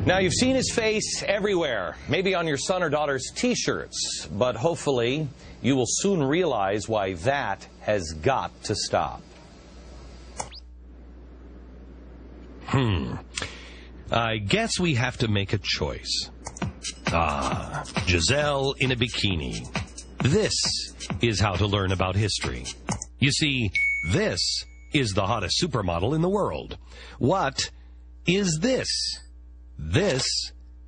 Now, you've seen his face everywhere, maybe on your son or daughter's T-shirts, but hopefully you will soon realize why that has got to stop. I guess we have to make a choice. Giselle in a bikini. This is how to learn about history. You see, this is the hottest supermodel in the world. What is this? This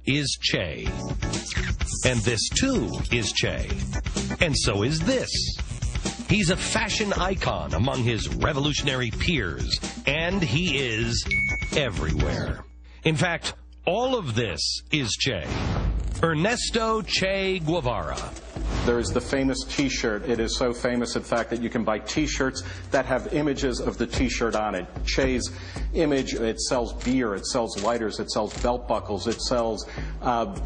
is Che. And this, too, is Che. And so is this. He's a fashion icon among his revolutionary peers, and he is everywhere. In fact, all of this is Che. Ernesto Che Guevara. There is the famous T-shirt. It is so famous, in fact, that you can buy T-shirts that have images of the T-shirt on it. Che's image, it sells beer, it sells lighters, it sells belt buckles, it sells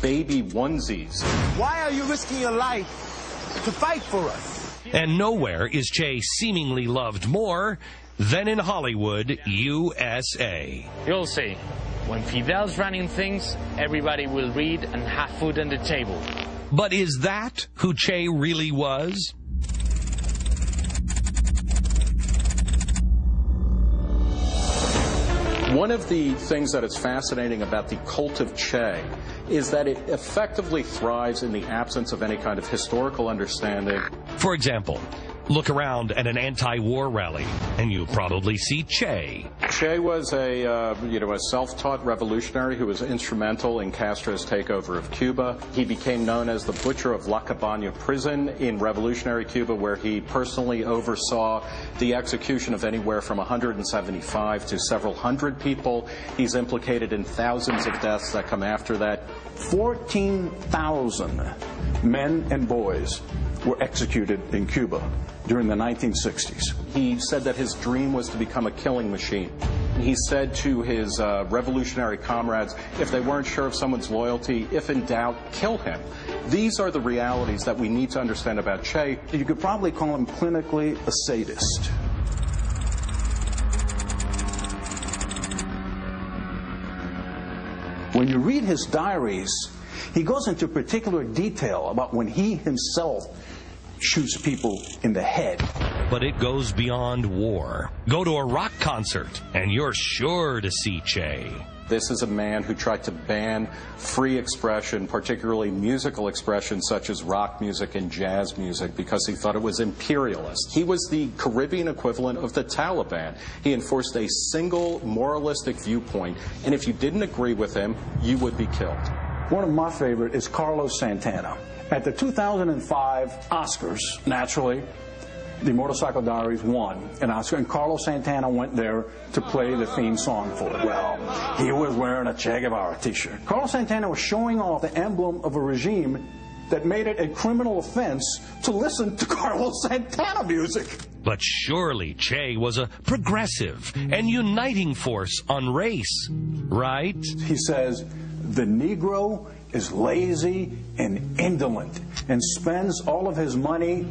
baby onesies. Why are you risking your life to fight for us? And nowhere is Che seemingly loved more than in Hollywood, USA. You'll see. When Fidel's running things, everybody will read and have food on the table. But is that who Che really was? One of the things that is fascinating about the cult of Che is that it effectively thrives in the absence of any kind of historical understanding. For example, look around at an anti-war rally, and you'll probably see Che. Che was a self-taught revolutionary who was instrumental in Castro's takeover of Cuba. He became known as the Butcher of La Cabaña prison in revolutionary Cuba, where he personally oversaw the execution of anywhere from 175 to several hundred people. He's implicated in thousands of deaths that come after that. 14,000 men and boys were executed in Cuba during the 1960s. He said that his dream was to become a killing machine. He said to his revolutionary comrades, if they weren't sure of someone's loyalty, if in doubt, kill him. These are the realities that we need to understand about Che. You could probably call him clinically a sadist. When you read his diaries, he goes into particular detail about when he himself shoots people in the head. But it goes beyond war. Go to a rock concert, and you're sure to see Che. This is a man who tried to ban free expression, particularly musical expression such as rock music and jazz music, because he thought it was imperialist. He was the Caribbean equivalent of the Taliban. He enforced a single moralistic viewpoint, and if you didn't agree with him, you would be killed. One of my favorite is Carlos Santana. At the 2005 Oscars, naturally, the Motorcycle Diaries won an Oscar, and Carlos Santana went there to play the theme song for it. Well, he was wearing a Che Guevara T-shirt. Carlos Santana was showing off the emblem of a regime that made it a criminal offense to listen to Carlos Santana music. But surely Che was a progressive and uniting force on race, right? He says, the Negro is lazy and indolent and spends all of his money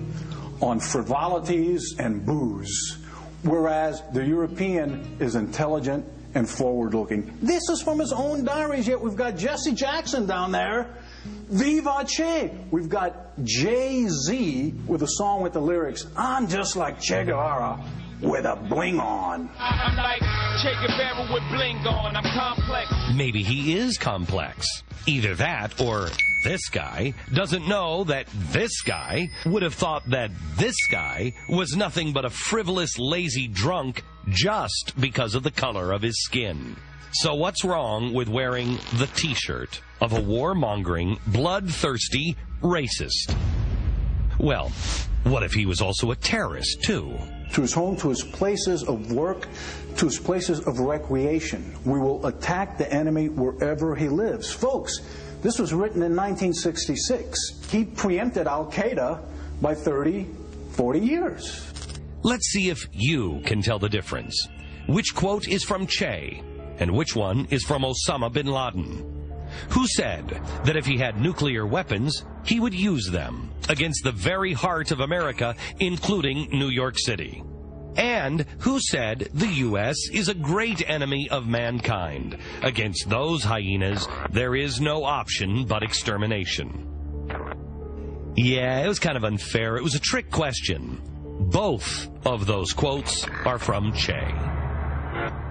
on frivolities and booze, whereas the European is intelligent and forward-looking. This is from his own diaries, yet we've got Jesse Jackson down there. Viva Che! We've got Jay-Z with a song with the lyrics, I'm just like Che Guevara with a bling on. I'm like Che Guevara with bling on. I'm complex. Maybe he is complex. Either that or this guy doesn't know that this guy would have thought that this guy was nothing but a frivolous, lazy drunk just because of the color of his skin. So what's wrong with wearing the T-shirt of a warmongering, bloodthirsty racist? Well, what if he was also a terrorist, too? To his home, to his places of work, to his places of recreation. We will attack the enemy wherever he lives. Folks, this was written in 1966. He preempted Al-Qaeda by 30, 40 years. Let's see if you can tell the difference. Which quote is from Che, and which one is from Osama bin Laden? Who said that if he had nuclear weapons, he would use them against the very heart of America, including New York City? And who said the U.S. is a great enemy of mankind? Against those hyenas, there is no option but extermination. Yeah, it was kind of unfair. It was a trick question. Both of those quotes are from Che.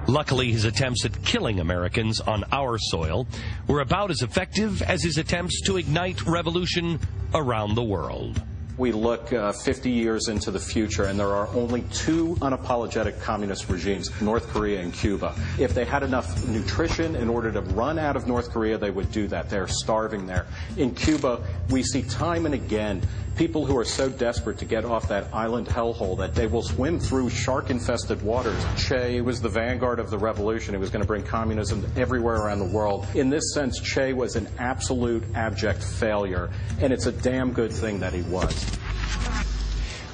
Luckily, his attempts at killing Americans on our soil were about as effective as his attempts to ignite revolution around the world. We look 50 years into the future, and there are only two unapologetic communist regimes, North Korea and Cuba. If they had enough nutrition in order to run out of North Korea, they would do that. They're starving there. In Cuba, we see time and again people who are so desperate to get off that island hellhole that they will swim through shark-infested waters. Che was the vanguard of the revolution. He was going to bring communism everywhere around the world. In this sense, Che was an absolute abject failure, and it's a damn good thing that he was.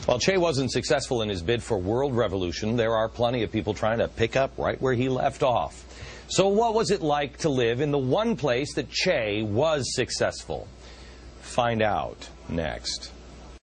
While Che wasn't successful in his bid for world revolution, there are plenty of people trying to pick up right where he left off. So what was it like to live in the one place that Che was successful? Find out next.